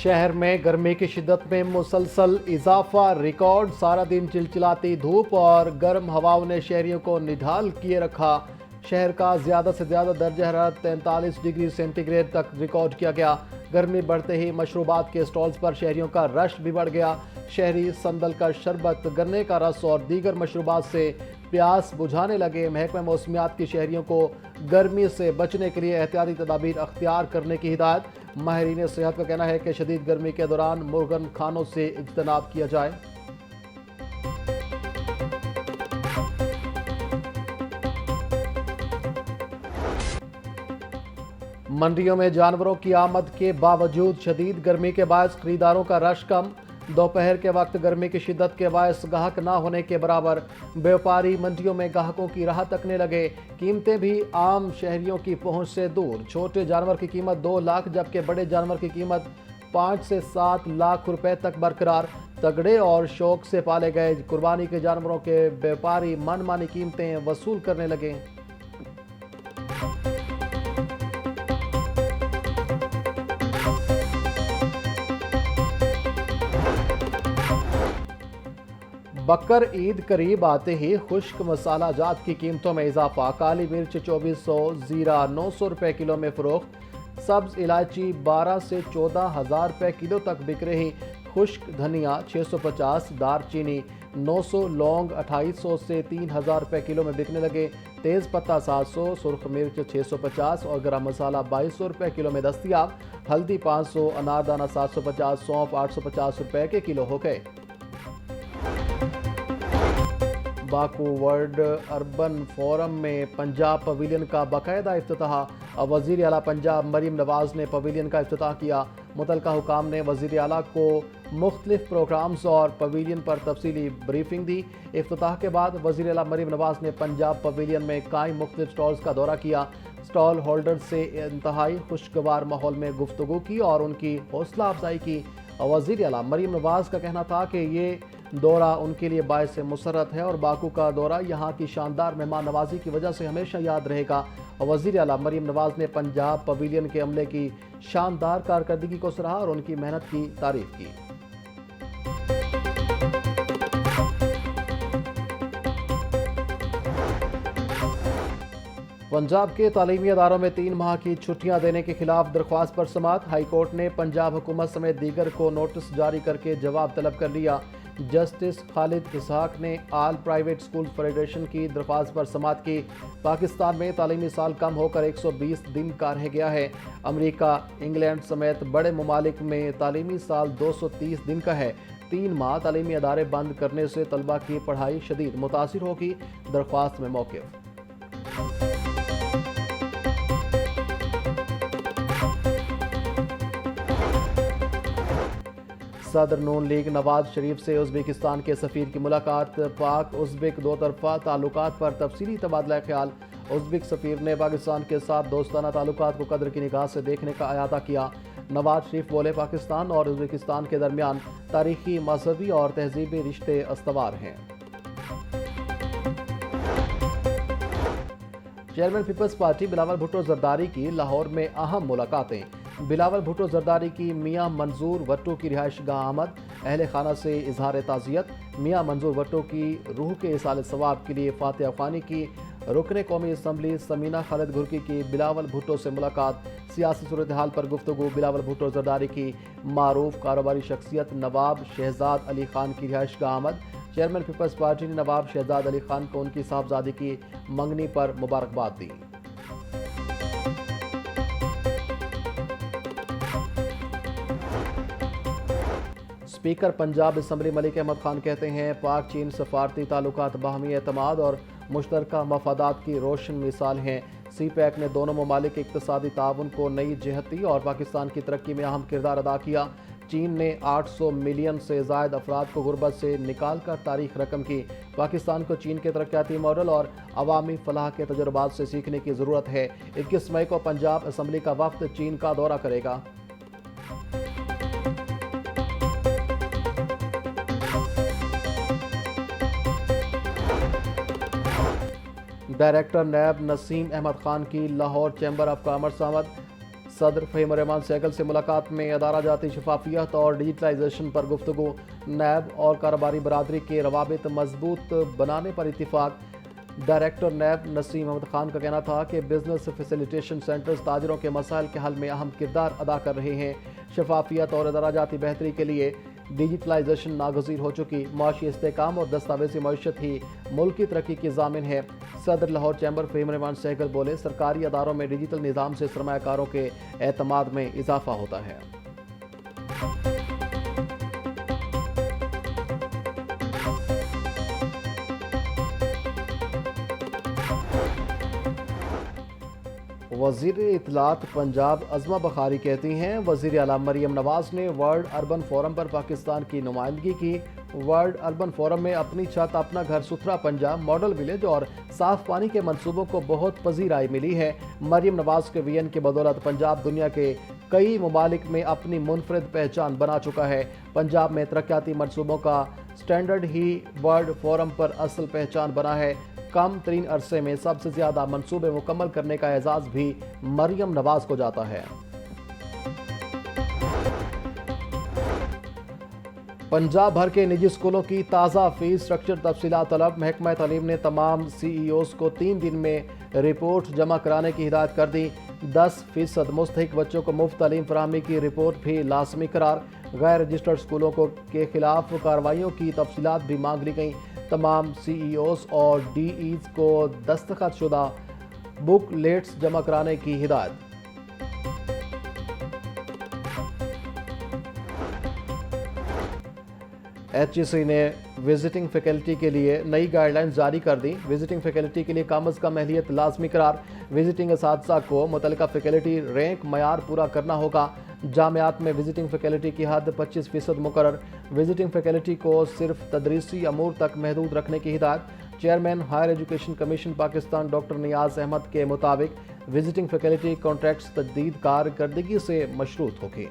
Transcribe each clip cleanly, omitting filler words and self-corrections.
شہر میں گرمی کی شدت میں مسلسل اضافہ، ریکارڈ سارا دن چلچلاتی دھوپ اور گرم ہواؤں نے شہریوں کو نڈھال کیے رکھا۔ شہر کا زیادہ سے زیادہ درجہ حرارت 43 ڈگری سینٹی گریڈ تک ریکارڈ کیا گیا۔ گرمی بڑھتے ہی مشروبات کے سٹالز پر شہریوں کا رش بھی بڑھ گیا۔ شہری سندل کا شربت، گنے کا رس اور دیگر مشروبات سے پیاس بجھانے لگے۔ محکمہ موسمیات کی شہریوں کو گرمی سے بچنے کے لیے احتیاطی تدابیر اختیار کرنے کی ہدایت۔ ماہرین صحت کا کہنا ہے کہ شدید گرمی کے دوران مرغن کھانوں سے اجتناب کیا جائے۔ منڈیوں میں جانوروں کی آمد کے باوجود شدید گرمی کے باعث خریداروں کا رش کم۔ دوپہر کے وقت گرمی کی شدت کے باعث گاہک نہ ہونے کے برابر۔ بیوپاری منڈیوں میں گاہکوں کی راہ تکنے لگے۔ قیمتیں بھی عام شہریوں کی پہنچ سے دور۔ چھوٹے جانور کی قیمت 2 لاکھ جبکہ بڑے جانور کی قیمت 5 سے 7 لاکھ روپے تک برقرار۔ تگڑے اور شوق سے پالے گئے قربانی کے جانوروں کے بیوپاری من مانی قیمتیں وصول کرنے لگے۔ بقر عید قریب آتے ہی خشک مسالہ جات کی قیمتوں میں اضافہ۔ کالی مرچ 2400، زیرہ 900 روپے کلو میں فروخت۔ سبز الائچی 12 سے 14 ہزار روپے کلو تک بک رہی۔ خشک دھنیا 650، دار چینی 900، لونگ 2800 سے 3000 روپے کلو میں بکنے لگے۔ تیز پتہ 700، سرخ مرچ 650 اور گرم مسالہ 2200 روپے کلو میں دستیاب۔ ہلدی 500، اناردانہ 750، سونف 850 روپے کے کلو ہو گئے۔ باکو ورلڈ اربن فورم میں پنجاب پویلین کا باقاعدہ افتتاح۔ وزیر اعلیٰ پنجاب مریم نواز نے پویلین کا افتتاح کیا۔ متعلقہ حکام نے وزیر اعلیٰ کو مختلف پروگرامز اور پویلین پر تفصیلی بریفنگ دی۔ افتتاح کے بعد وزیر اعلیٰ مریم نواز نے پنجاب پویلین میں قائم مختلف سٹالز کا دورہ کیا۔ سٹال ہولڈر سے انتہائی خوشگوار ماحول میں گفتگو کی اور ان کی حوصلہ افزائی کی۔ وزیر اعلیٰ مریم نواز کا کہنا تھا کہ یہ دورہ ان کے لیے باعث مسرت ہے اور باکو کا دورہ یہاں کی شاندار مہمان نوازی کی وجہ سے ہمیشہ یاد رہے گا۔ وزیر اعلیٰ مریم نواز نے پنجاب پویلین کے عملے کی شاندار کارکردگی کو سراہا اور ان کی محنت کی تعریف کی۔ پنجاب کے تعلیمی اداروں میں 3 ماہ کی چھٹیاں دینے کے خلاف درخواست پر سماعت۔ ہائی کورٹ نے پنجاب حکومت سمیت دیگر کو نوٹس جاری کر کے جواب طلب کر لیا۔ جسٹس خالد اسحاق نے آل پرائیویٹ اسکول فیڈریشن کی درخواست پر سماعت کی۔ پاکستان میں تعلیمی سال کم ہو کر 120 دن کا رہ گیا ہے۔ امریکہ، انگلینڈ سمیت بڑے ممالک میں تعلیمی سال 230 دن کا ہے۔ 3 ماہ تعلیمی ادارے بند کرنے سے طلبہ کی پڑھائی شدید متاثر ہوگی۔ درخواست میں موقف۔ صدر نون لیگ نواز شریف سے ازبکستان کے سفیر کی ملاقات۔ پاک ازبک دو طرفہ تعلقات پر تفصیلی تبادلہ خیال۔ ازبک سفیر نے پاکستان کے ساتھ دوستانہ تعلقات کو قدر کی نگاہ سے دیکھنے کا اعادہ کیا۔ نواز شریف بولے، پاکستان اور ازبکستان کے درمیان تاریخی، مذہبی اور تہذیبی رشتے استوار ہیں۔ چیئرمین پیپلز پارٹی بلاول بھٹو زرداری کی لاہور میں اہم ملاقاتیں۔ بلاول بھٹو زرداری کی میاں منظور وٹو کی رہائش گاہ آمد۔ اہل خانہ سے اظہار تعزیت۔ میاں منظور وٹو کی روح کے ایصال ثواب کے لیے فاتحہ خوانی کی۔ رکن قومی اسمبلی ثمینہ خالد گھرکی کی بلاول بھٹو سے ملاقات۔ سیاسی صورتحال پر گفتگو۔ بلاول بھٹو زرداری کی معروف کاروباری شخصیت نواب شہزاد علی خان کی رہائش گاہ آمد۔ چیئرمین پیپلز پارٹی نے نواب شہزاد علی خان کو ان کی صاحبزادی کی منگنی پر مبارکباد دی۔ اسپیکر پنجاب اسمبلی ملک احمد خان کہتے ہیں، پاک چین سفارتی تعلقات باہمی اعتماد اور مشترکہ مفادات کی روشن مثال ہیں۔ سی پیک نے دونوں ممالک کے اقتصادی تعاون کو نئی جہت دی اور پاکستان کی ترقی میں اہم کردار ادا کیا۔ چین نے 800 ملین سے زائد افراد کو غربت سے نکال کر تاریخ رقم کی۔ پاکستان کو چین کے ترقیاتی ماڈل اور عوامی فلاح کے تجربات سے سیکھنے کی ضرورت ہے۔ 21 مئی کو پنجاب اسمبلی کا وفد چین کا دورہ کرے گا۔ ڈائریکٹر نیب نسیم احمد خان کی لاہور چیمبر آف کامرس آمد۔ صدر فہیم الرحمان سہگل سے ملاقات میں ادارہ جاتی شفافیت اور ڈیجیٹلائزیشن پر گفتگو، نیب اور کاروباری برادری کے روابط مضبوط بنانے پر اتفاق۔ ڈائریکٹر نیب نسیم احمد خان کا کہنا تھا کہ بزنس فیسیلیٹیشن سینٹرز تاجروں کے مسائل کے حل میں اہم کردار ادا کر رہے ہیں۔ شفافیت اور ادارہ جاتی بہتری کے لیے ڈیجیٹلائزیشن ناگزیر ہو چکی، معاشی استحکام اور دستاویزی معیشت ہی ملک کی ترقی کی ضامن ہے۔ صدر لاہور چیمبر فہیم الرحمان سہگل بولے، سرکاری اداروں میں ڈیجیٹل نظام سے سرمایہ کاروں کے اعتماد میں اضافہ ہوتا ہے۔ وزیر اطلاعات پنجاب عظمہ بخاری کہتی ہیں، وزیر اعلیٰ مریم نواز نے ورلڈ اربن فورم پر پاکستان کی نمائندگی کی۔ ورلڈ اربن فورم میں اپنی چھت اپنا گھر ستھرا پنجاب ماڈل ولیج اور صاف پانی کے منصوبوں کو بہت پذیرائی ملی ہے۔ مریم نواز کے وژن کی بدولت پنجاب دنیا کے کئی ممالک میں اپنی منفرد پہچان بنا چکا ہے۔ پنجاب میں ترقیاتی منصوبوں کا سٹینڈرڈ ہی ورلڈ فورم پر اصل پہچان بنا ہے۔ کم ترین عرصے میں سب سے زیادہ منصوبے مکمل کرنے کا اعزاز بھی مریم نواز کو جاتا ہے۔ پنجاب بھر کے نجی اسکولوں کی تازہ فیس سٹرکچر تفصیلات طلب، محکمہ تعلیم نے تمام CEOs کو 3 دن میں رپورٹ جمع کرانے کی ہدایت کر دی۔ 10% مستحق بچوں کو مفت تعلیم فراہمی کی رپورٹ بھی لازمی قرار۔ غیر رجسٹرڈ اسکولوں کے خلاف کارروائیوں کی تفصیلات بھی مانگ لی گئیں۔ تمام CEOs اور DEs کو دستخط شدہ بک لیٹس جمع کرانے کی ہدایت۔ HEC نے وزٹنگ فیکلٹی کے لیے نئی گائیڈ لائنز جاری کر دی۔ وزٹنگ فیکلٹی کے لیے کم از کم اہلیت لازمی قرار۔ وزٹنگ اساتذہ کو متعلقہ فیکلٹی رینک معیار پورا کرنا ہوگا۔ جامعات میں وزٹنگ فیکلٹی کی حد 25% مقرر۔ وزٹنگ فیکلٹی کو صرف تدریسی امور تک محدود رکھنے کی ہدایت۔ Chairman higher education commission Pakistan doctor Niaz Ahmed کے مطابق وزٹنگ فیکلٹی کانٹریکٹس تجدید کارکردگی سے مشروط ہوگی۔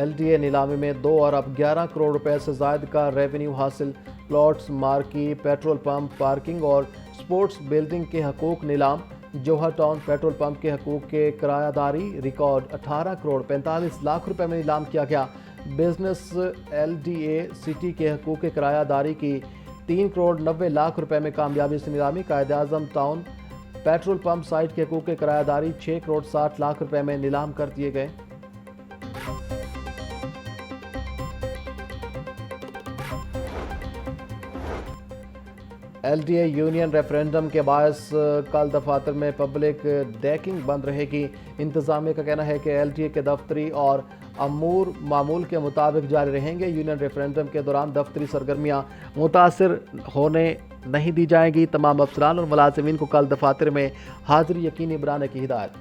LDA نیلامی میں 2 ارب 11 کروڑ روپے سے زائد کا ریونیو حاصل۔ پلاٹس، مارکی، پیٹرول پمپ، پارکنگ اور سپورٹس بلڈنگ کے حقوق نیلام۔ جوہر ٹاؤن پیٹرول پمپ کے حقوق کے کرایہ داری ریکارڈ 18 کروڑ 45 لاکھ روپے میں نیلام کیا گیا۔ بزنس LDA سٹی کے حقوق کرایہ داری کی 3 کروڑ 90 لاکھ روپے میں کامیابی سے نیلامی۔ Quaid Azam town petrol pump site کے حقوق کرایہ داری 6 کروڑ 60 لاکھ روپے میں نیلام کر دیے گئے۔ LDA یونین ریفرینڈم کے باعث کل دفاتر میں پبلک ڈیکنگ بند رہے گی۔ انتظامیہ کا کہنا ہے کہ LDA کے دفتری اور امور معمول کے مطابق جاری رہیں گے۔ یونین ریفرینڈم کے دوران دفتری سرگرمیاں متاثر ہونے نہیں دی جائیں گی۔ تمام افسران اور ملازمین کو کل دفاتر میں حاضری یقینی بنانے کی ہدایت۔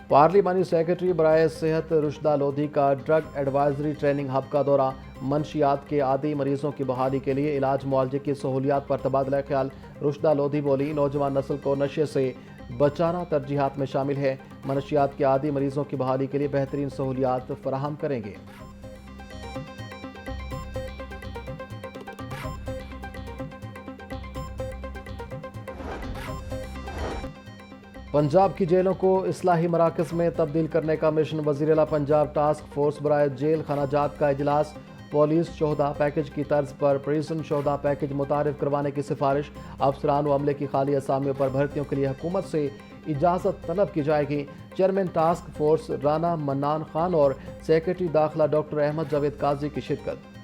پارلیمانی سیکرٹری برائے صحت رشدہ لودھی کا ڈرگ ایڈوائزری ٹریننگ ہب کا دورہ۔ منشیات کے عادی مریضوں کی بحالی کے لیے علاج معالجے کی سہولیات پر تبادلہ خیال۔ رشدہ لودھی بولی، نوجوان نسل کو نشے سے بچانا ترجیحات میں شامل ہے۔ منشیات کے عادی مریضوں کی بحالی کے لیے بہترین سہولیات فراہم کریں گے۔ پنجاب کی جیلوں کو اصلاحی مراکز میں تبدیل کرنے کا مشن۔ وزیر اعلیٰ پنجاب ٹاسک فورس برائے جیل خانہ جات کا اجلاس۔ پولیس شہداء پیکج کی طرز پر پریزن شہداء پیکج متعارف کروانے کی سفارش۔ افسران و عملے کی خالی اسامیوں پر بھرتیوں کے لیے حکومت سے اجازت طلب کی جائے گی۔ چیئرمین ٹاسک فورس رانا منان خان اور سیکرٹری داخلہ ڈاکٹر احمد جاوید قاضی کی شرکت۔